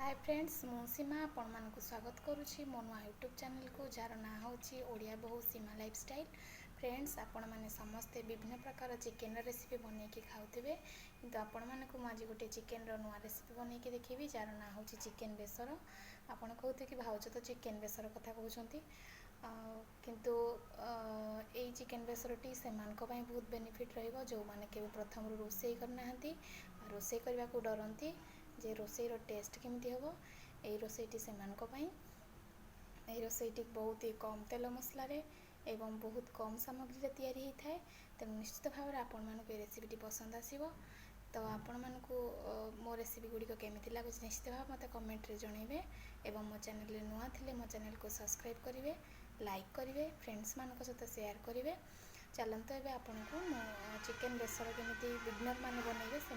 Hi friends मु सीमा आपण मानक स्वागत करुच्ची मो नुआ यूट्यूब चैनल को जार ना होची ओडिया बहु सीमा लाइफस्टाइल। फ्रेंड्स आपण मैंने समस्ते विभिन्न प्रकार चिकेन रेसिपी बनैकी खाऊे किंतु आपण मानक आज गोटे चिकेन नुआ रेसिपी बनैकी देखेबी जार ना होची चिकेन बेसर। आपण कहते कि भाउज तो चिकेन बेसर कथा कहते किंतु यही चिकेन बेसरटी से बहुत बेनिफिट रहिबो जो माने के प्रथम रोषे करना रोषे करने को डरती जे रोषेर टेस्ट केमती हम यही रोषेटी से रोषेटी बहुत ही कम तेल मसलार एवं बहुत कम सामग्री तैयारी होता है। तेणु निश्चित भाव में आपण मानक रेसिपीटी पसंद आसो तो आपण मानक मो रेसिपी गुड़िक केमी लगुच निश्चित भाव मत कमेंट रे जनइबे एवं मो चैनल नुआ थिले मो चैनल को सब्सक्राइब करेंगे लाइक करेंगे फ्रेंड्स मानक सहित शेयर करेंगे। चलते एवं आपन को चिकेन बेसर केमी बिगनर मान बनइबे से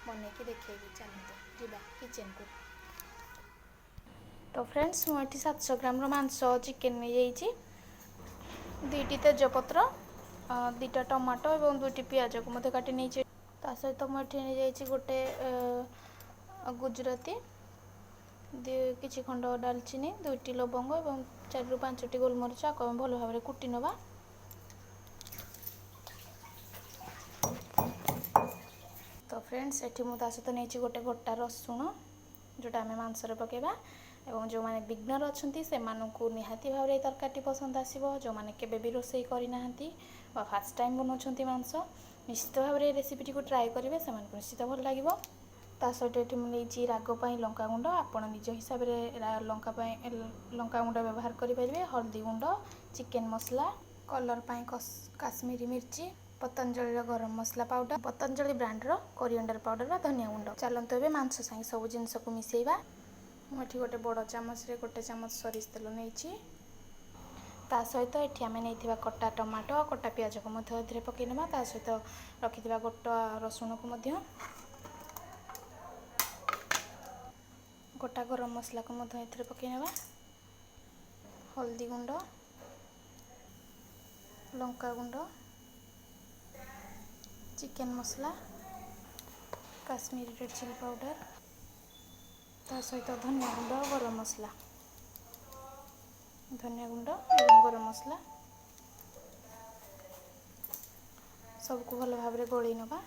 बनैकी देखेबी। चलते जीवा किचन को। तो फ्रेंड्स मुझे 700 ग्राम मांस चिकेन नहीं जाइए दुईटी तेजपत्र दुईटा टमाटो और दुईटी पियाज को मत काटी नहीं ता सहित मुझे नहीं जाइए गोटे गुजराती किसी खंड डालचीनी दुईटी लवंग और 4 ରୁ 5ଟି गोलमरीच आपको भल भाव कुटी नवा। तो फ्रेंड्स एठी मु सहित नहीं गोटे गोटा रसुण जोटा आम मांसरे पकेबा एवं जो माने बिगनर अच्छा से निहाती भाव में तरकारी पसंद आसो जो मैंने केबे भी रोषे करना फास्ट टाइम बनाऊँ मांस निश्चित भाव में रेसिपीटी को ट्राए करेंगे से निश्चित भल लगे। ता सहित ये मुझे रागपाई लंका गुंड आपण निज हिसाब से लंका गुंड व्यवहार करेंगे हल्दी गुंड चिकेन मसला कलर पाई काश्मीरी मिर्ची पतंजलि गरम मसला पाउडर पतंजलि ब्रांडर कोरिएंडर पाउडर धनिया गुंड। चलते ए मांस सांगे सब जिनस को मिसेइबा। मुझे गोटे बड़ चामच रे गोटे चामच सरिष तेल नहीं ता सहित ये आम नहीं कटा टमाटो कटा पियाज को पकई ना ता सहित रखि गोटा रसुण को गोटा गरम मसला को पकई ना हल्दी गुंड लंका गुंड चिकेन मसला काश्मीरी रेड चिली पाउडर ता सहित धनिया गुंड गरम मसला धनिया गुंड और गरम मसला सबको भल भाव में गोल नवा।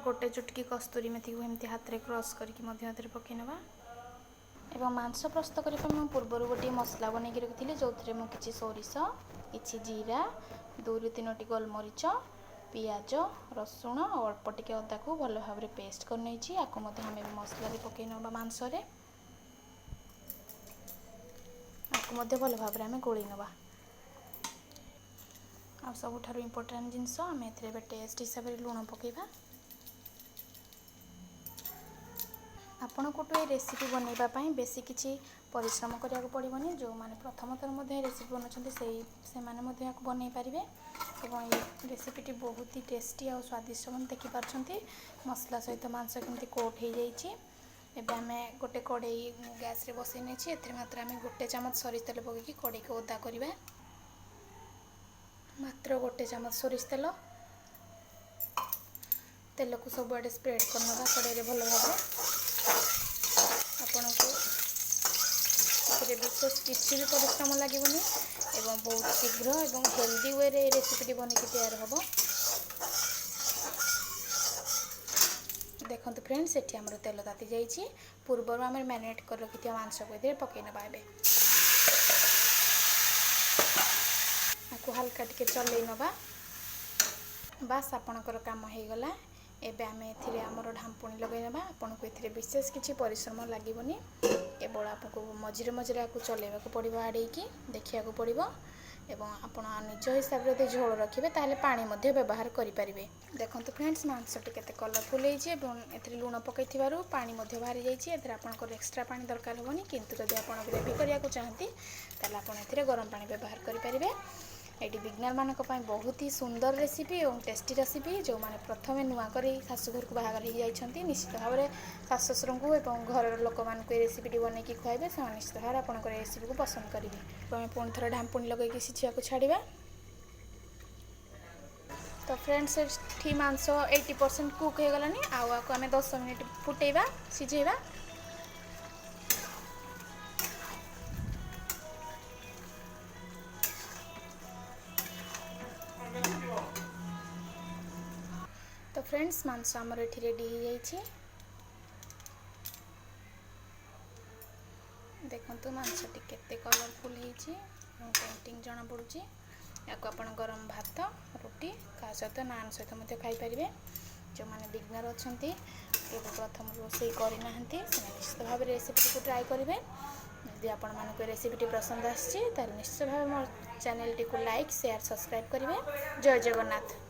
गोटे चुटकी कस्तूरी मेथी को एमती हाथ में क्रश करके पकई नवा। एवं मांस प्रस्तुत करने पूर्व गोटे मसला बन रखी जो कि सोरिष कि जीरा 2 ରୁ 3ଟି गोलमरीच पियाज रसुण और अल्प टिके अदा को भल भाव में पेस्ट कर नहीं आपको आम मसला पकई ना मांसरे आपको भल भाव में गोल नवा। आ सबुठारु इम्पोर्टेंट जिनस आम ए टेस्ट हिसाब से लुण पकेबा। आपण को ये रेसिपी बनवाई बेसी किसी परिश्रम करा पड़ोनी जो मैंने प्रथम थर रेसिपी बनाते से बनई पारे और ये रेसिपीटी बहुत ही टेस्टी और स्वादिष्ट देखिपार मसला सहित मांस केमती कोट हो जाए। आम गोटे कड़े गैस रे बसई नहीं मात्र आम गोटे चामच सरिष तेल पकईकि कड़े को ओदा करवा मात्र गोटे चामच सरिष तेल तेल को सबुआडे स्प्रेड करना कड़े भल भाव आपको विशेष किसी भी परिश्रम लगे एवं बहुत शीघ्र एवं हेल्दी वे रे रेसिपीटी बनके तैयार हम। देखो फ्रेंड्स ये आमर तेल ताती जाइए पूर्व आम मैरिनेट कर रखी मांस को पकई ना आपको हल्का टिके चलई नवा बास आपणकर काम हो गला। एबे आम एमर ढांपुणी लगे ना आपन को ए विशेष किसी परिश्रम लगे केवल आपको मझे मझे आपको चलैवा पड़ो आड़े देखा पड़ो एवं आप निज हिसाब से झोल रखिए ताहले पानी मध्य व्यवहार करें। देखो फ्रेंड्स मांसटी केते कलरफुल होती लुण पकई पानी बाहरी जाइए आपंकर एक्सट्रा पानी दरकार होनी किंतु जब आप ग्रेवी करने को चाहती ताहले गरम पानी व्यवहार करेंगे। ये बिगनर मानक बहुत ही सुंदर रेसिपी और टेस्टी रेसिपी जो मैंने प्रथम नुआ कर शाशुघर को बाहर हो जाती निश्चित भाव में शाशु शशुर को और घर लोक मान रेसिपीटी बनैकी खुआबे से निश्चित भाव में आपंकर रेसिपी को पसंद करेंगे। तो आम पुणी थोड़ा ढांपुणी लगे सिझा को छाड़ा तो फ्रेंड्स एठी मांस 80% कुक हो गलानी आको आम 10 मिनिट फुटेबा सिझेबा। तो फ्रेंड्स मांस आमर एठी रेडी हो जाइए। देखो मांसटी केते कलरफुल होती पेंटिंग जना पड़ुची। या आपण गरम भात रुटी का सहित नान सहित मध्य खाईपारे। जो मैंने बिगनर अच्छा प्रथम रोषे करना निश्चित भाव रेसिपी को ट्राए करेंगे। यदि आपण मानक रेसिपी पसंद आसी निश्चित भाव मोर चैनल टी को लाइक शेयर सब्सक्राइब करेंगे। जय जगन्नाथ।